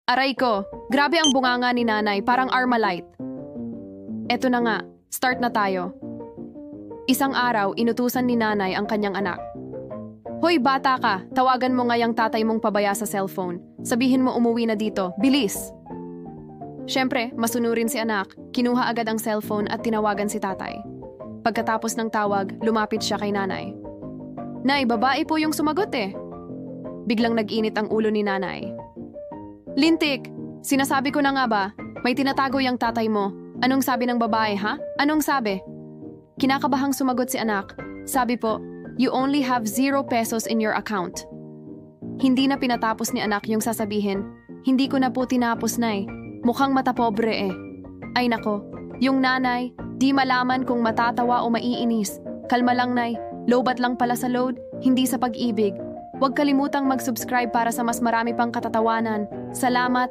Aray ko, grabe ang bunganga ni nanay, parang Armalite. Eto na nga, start na tayo. Isang araw, inutusan ni nanay ang kanyang anak. Hoy bata ka, tawagan mo ngayang tatay mong pabaya sa cellphone. Sabihin mo umuwi na dito, bilis! Siyempre, masunurin si anak, kinuha agad ang cellphone at tinawagan si tatay. Pagkatapos ng tawag, lumapit siya kay nanay. Nay, babae po yung sumagot eh. Biglang nag-init ang ulo ni nanay. Lintik, sinasabi ko na nga ba, may tinatago yung tatay mo. Anong sabi ng babae, ha? Anong sabi? Kinakabahang sumagot si anak. Sabi po, you only have 0 pesos in your account. Hindi na pinatapos ni anak yung sasabihin, hindi ko na po tinapos, nay. Mukhang matapobre eh. Ay nako, yung nanay, di malaman kung matatawa o maiinis. Kalma lang, nay. Lowbat lang pala sa load, hindi sa pag-ibig. Huwag kalimutang mag-subscribe para sa mas marami pang katatawanan. Salamat!